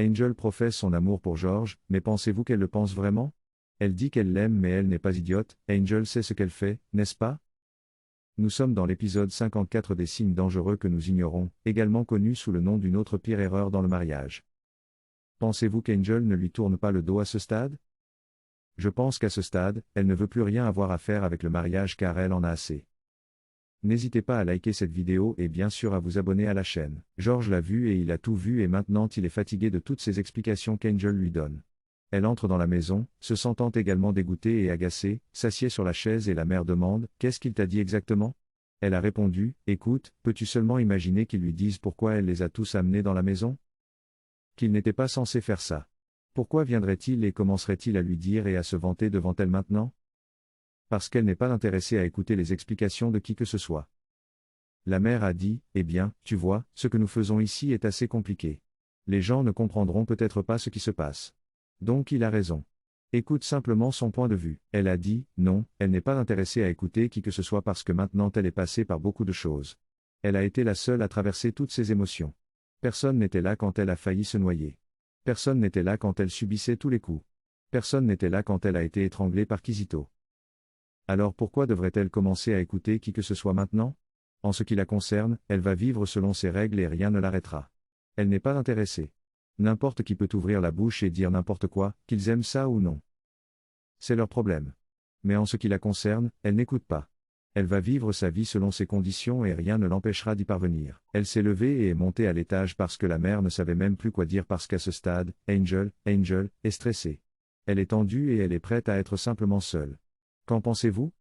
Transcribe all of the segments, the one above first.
Angel professe son amour pour George, mais pensez-vous qu'elle le pense vraiment? Elle dit qu'elle l'aime mais elle n'est pas idiote, Angel sait ce qu'elle fait, n'est-ce pas? Nous sommes dans l'épisode 54 des signes dangereux que nous ignorons, également connu sous le nom d'une autre pire erreur dans le mariage. Pensez-vous qu'Angel ne lui tourne pas le dos à ce stade? Je pense qu'à ce stade, elle ne veut plus rien avoir à faire avec le mariage car elle en a assez. N'hésitez pas à liker cette vidéo et bien sûr à vous abonner à la chaîne. George l'a vu et il a tout vu et maintenant il est fatigué de toutes ces explications qu'Angel lui donne. Elle entre dans la maison, se sentant également dégoûtée et agacée, s'assied sur la chaise et la mère demande « Qu'est-ce qu'il t'a dit exactement ?» Elle a répondu « Écoute, peux-tu seulement imaginer qu'ils lui disent pourquoi elle les a tous amenés dans la maison? Qu'il n'était pas censé faire ça. Pourquoi viendrait-il et commencerait-il à lui dire et à se vanter devant elle maintenant? Parce qu'elle n'est pas intéressée à écouter les explications de qui que ce soit. La mère a dit « Eh bien, tu vois, ce que nous faisons ici est assez compliqué. Les gens ne comprendront peut-être pas ce qui se passe. Donc il a raison. Écoute simplement son point de vue. » Elle a dit « Non, elle n'est pas intéressée à écouter qui que ce soit parce que maintenant elle est passée par beaucoup de choses. Elle a été la seule à traverser toutes ses émotions. Personne n'était là quand elle a failli se noyer. Personne n'était là quand elle subissait tous les coups. Personne n'était là quand elle a été étranglée par Kizito. Alors pourquoi devrait-elle commencer à écouter qui que ce soit maintenant? En ce qui la concerne, elle va vivre selon ses règles et rien ne l'arrêtera. Elle n'est pas intéressée. N'importe qui peut ouvrir la bouche et dire n'importe quoi, qu'ils aiment ça ou non. C'est leur problème. Mais en ce qui la concerne, elle n'écoute pas. Elle va vivre sa vie selon ses conditions et rien ne l'empêchera d'y parvenir. Elle s'est levée et est montée à l'étage parce que la mère ne savait même plus quoi dire parce qu'à ce stade, Angel est stressée. Elle est tendue et elle est prête à être simplement seule. Qu'en pensez-vous?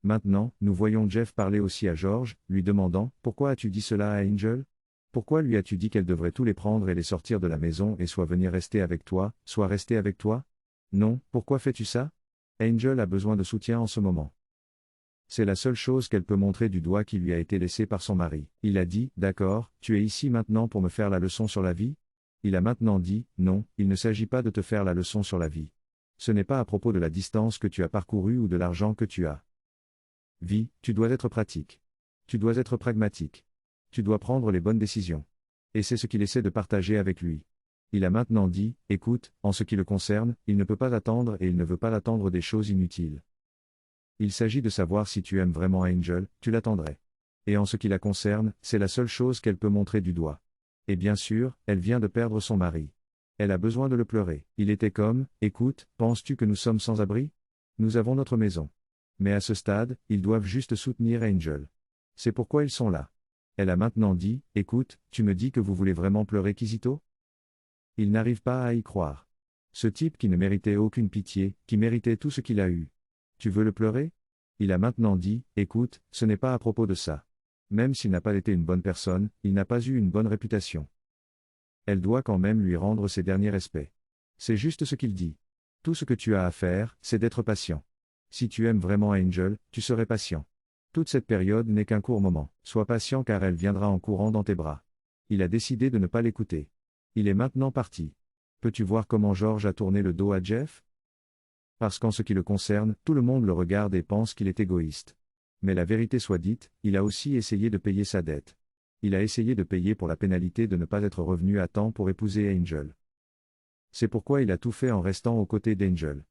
Maintenant, nous voyons Jeff parler aussi à George, lui demandant « Pourquoi as-tu dit cela à Angel? Pourquoi lui as-tu dit qu'elle devrait tous les prendre et les sortir de la maison et soit venir rester avec toi, soit rester avec toi? Non, pourquoi fais-tu ça? Angel a besoin de soutien en ce moment. C'est la seule chose qu'elle peut montrer du doigt qui lui a été laissée par son mari. Il a dit « D'accord, tu es ici maintenant pour me faire la leçon sur la vie ?» Il a maintenant dit « Non, il ne s'agit pas de te faire la leçon sur la vie. Ce n'est pas à propos de la distance que tu as parcourue ou de l'argent que tu as. Vie, tu dois être pratique. Tu dois être pragmatique. Tu dois prendre les bonnes décisions. » Et c'est ce qu'il essaie de partager avec lui. Il a maintenant dit « Écoute, en ce qui le concerne, il ne peut pas attendre et il ne veut pas attendre des choses inutiles. Il s'agit de savoir si tu aimes vraiment Angel, tu l'attendrais. Et en ce qui la concerne, c'est la seule chose qu'elle peut montrer du doigt. Et bien sûr, elle vient de perdre son mari. Elle a besoin de le pleurer. Il était comme, écoute, penses-tu que nous sommes sans abri? Nous avons notre maison. Mais à ce stade, ils doivent juste soutenir Angel. C'est pourquoi ils sont là. Elle a maintenant dit, écoute, tu me dis que vous voulez vraiment pleurer Kizito? Il n'arrive pas à y croire. Ce type qui ne méritait aucune pitié, qui méritait tout ce qu'il a eu. Tu veux le pleurer? Il a maintenant dit, écoute, ce n'est pas à propos de ça. Même s'il n'a pas été une bonne personne, il n'a pas eu une bonne réputation. Elle doit quand même lui rendre ses derniers respects. C'est juste ce qu'il dit. Tout ce que tu as à faire, c'est d'être patient. Si tu aimes vraiment Angel, tu serais patient. Toute cette période n'est qu'un court moment. Sois patient car elle viendra en courant dans tes bras. Il a décidé de ne pas l'écouter. Il est maintenant parti. Peux-tu voir comment George a tourné le dos à Jeff? Parce qu'en ce qui le concerne, tout le monde le regarde et pense qu'il est égoïste. Mais la vérité soit dite, il a aussi essayé de payer sa dette. Il a essayé de payer pour la pénalité de ne pas être revenu à temps pour épouser Angel. C'est pourquoi il a tout fait en restant aux côtés d'Angel.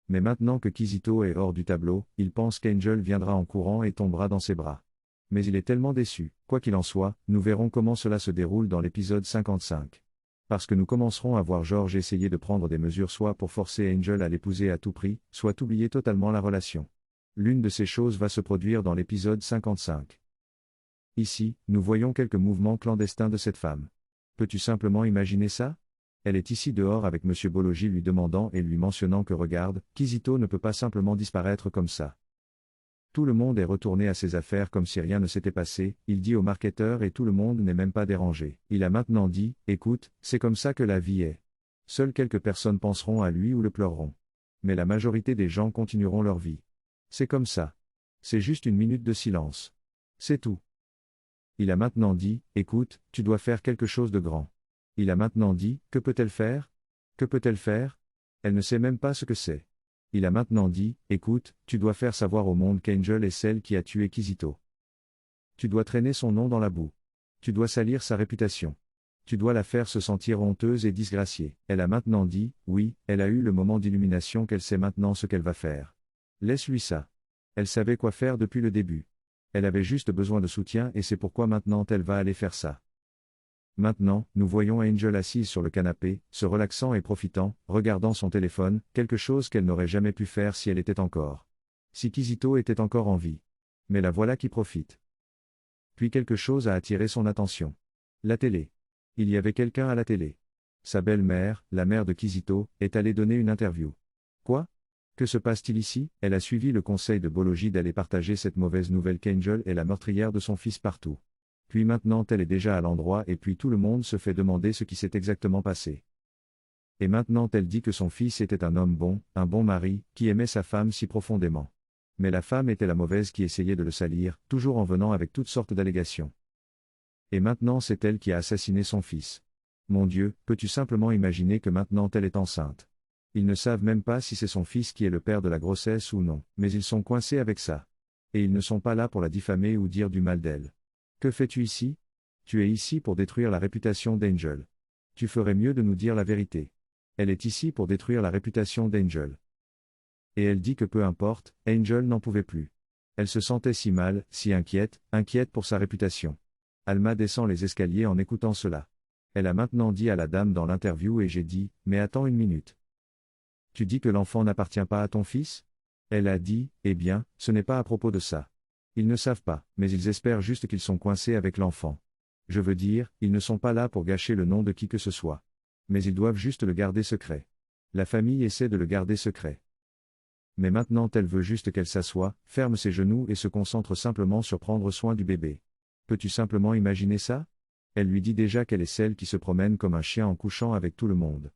Mais maintenant que Kizito est hors du tableau, il pense qu'Angel viendra en courant et tombera dans ses bras. Mais il est tellement déçu. Quoi qu'il en soit, nous verrons comment cela se déroule dans l'épisode 55. Parce que nous commencerons à voir George essayer de prendre des mesures soit pour forcer Angel à l'épouser à tout prix, soit oublier totalement la relation. L'une de ces choses va se produire dans l'épisode 55. Ici, nous voyons quelques mouvements clandestins de cette femme. Peux-tu simplement imaginer ça? Elle est ici dehors avec M. Bologi lui demandant et lui mentionnant que regarde, Kizito ne peut pas simplement disparaître comme ça. Tout le monde est retourné à ses affaires comme si rien ne s'était passé, il dit au marketeur et tout le monde n'est même pas dérangé. Il a maintenant dit, écoute, c'est comme ça que la vie est. Seules quelques personnes penseront à lui ou le pleureront. Mais la majorité des gens continueront leur vie. C'est comme ça. C'est juste une minute de silence. C'est tout. Il a maintenant dit, écoute, tu dois faire quelque chose de grand. Il a maintenant dit, que peut-elle faire? Que peut-elle faire? Elle ne sait même pas ce que c'est. Il a maintenant dit, écoute, tu dois faire savoir au monde qu'Angel est celle qui a tué Kizito. Tu dois traîner son nom dans la boue. Tu dois salir sa réputation. Tu dois la faire se sentir honteuse et disgraciée. Elle a maintenant dit, oui, elle a eu le moment d'illumination qu'elle sait maintenant ce qu'elle va faire. Laisse-lui ça. Elle savait quoi faire depuis le début. Elle avait juste besoin de soutien et c'est pourquoi maintenant elle va aller faire ça. Maintenant, nous voyons Angel assise sur le canapé, se relaxant et profitant, regardant son téléphone, quelque chose qu'elle n'aurait jamais pu faire si elle était encore. Si Kizito était encore en vie. Mais la voilà qui profite. Puis quelque chose a attiré son attention. La télé. Il y avait quelqu'un à la télé. Sa belle-mère, la mère de Kizito, est allée donner une interview. Quoi? Que se passe-t-il ici? Elle a suivi le conseil de Boloji d'aller partager cette mauvaise nouvelle qu'Angel est la meurtrière de son fils partout. Puis maintenant elle est déjà à l'endroit et puis tout le monde se fait demander ce qui s'est exactement passé. Et maintenant elle dit que son fils était un homme bon, un bon mari, qui aimait sa femme si profondément. Mais la femme était la mauvaise qui essayait de le salir, toujours en venant avec toutes sortes d'allégations. Et maintenant c'est elle qui a assassiné son fils. Mon Dieu, peux-tu simplement imaginer que maintenant elle est enceinte? Ils ne savent même pas si c'est son fils qui est le père de la grossesse ou non, mais ils sont coincés avec ça. Et ils ne sont pas là pour la diffamer ou dire du mal d'elle. Que fais-tu ici? Tu es ici pour détruire la réputation d'Angel. Tu ferais mieux de nous dire la vérité. Elle est ici pour détruire la réputation d'Angel. Et elle dit que peu importe, Angel n'en pouvait plus. Elle se sentait si mal, si inquiète pour sa réputation. Alma descend les escaliers en écoutant cela. Elle a maintenant dit à la dame dans l'interview et j'ai dit, mais attends une minute. Tu dis que l'enfant n'appartient pas à ton fils? Elle a dit, eh bien, ce n'est pas à propos de ça. Ils ne savent pas, mais ils espèrent juste qu'ils sont coincés avec l'enfant. Je veux dire, ils ne sont pas là pour gâcher le nom de qui que ce soit. Mais ils doivent juste le garder secret. La famille essaie de le garder secret. Mais maintenant elle veut juste qu'elle s'assoie, ferme ses genoux et se concentre simplement sur prendre soin du bébé. Peux-tu simplement imaginer ça? Elle lui dit déjà qu'elle est celle qui se promène comme un chien en couchant avec tout le monde.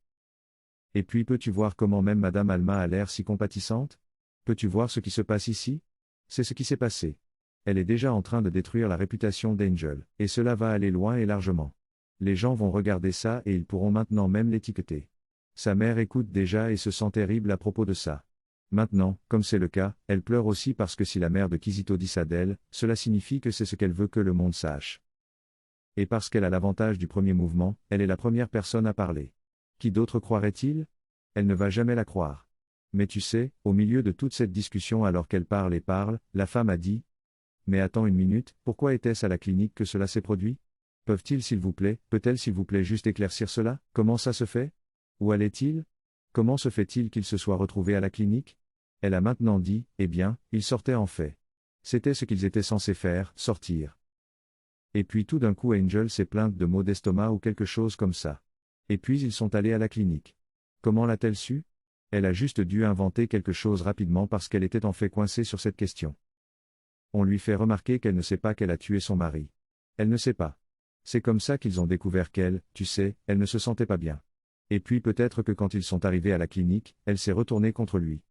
Et puis peux-tu voir comment même Madame Alma a l'air si compatissante? Peux-tu voir ce qui se passe ici? C'est ce qui s'est passé. Elle est déjà en train de détruire la réputation d'Angel, et cela va aller loin et largement. Les gens vont regarder ça et ils pourront maintenant même l'étiqueter. Sa mère écoute déjà et se sent terrible à propos de ça. Maintenant, comme c'est le cas, elle pleure aussi parce que si la mère de Kizito dit ça d'elle, cela signifie que c'est ce qu'elle veut que le monde sache. Et parce qu'elle a l'avantage du premier mouvement, elle est la première personne à parler. Qui d'autre croirait-il? Elle ne va jamais la croire. Mais tu sais, au milieu de toute cette discussion alors qu'elle parle et parle, la femme a dit, mais attends une minute, pourquoi était-ce à la clinique que cela s'est produit? Peuvent-ils peut-elle s'il vous plaît juste éclaircir cela? Comment ça se fait? Où allait-il? Comment se fait-il qu'il se soit retrouvé à la clinique? Elle a maintenant dit, eh bien, ils sortaient en fait. C'était ce qu'ils étaient censés faire, sortir. Et puis tout d'un coup Angel s'est plainte de maux d'estomac ou quelque chose comme ça. Et puis ils sont allés à la clinique. Comment l'a-t-elle su? Elle a juste dû inventer quelque chose rapidement parce qu'elle était en fait coincée sur cette question. On lui fait remarquer qu'elle ne sait pas qu'elle a tué son mari. Elle ne sait pas. C'est comme ça qu'ils ont découvert qu'elle, tu sais, elle ne se sentait pas bien. Et puis peut-être que quand ils sont arrivés à la clinique, elle s'est retournée contre lui.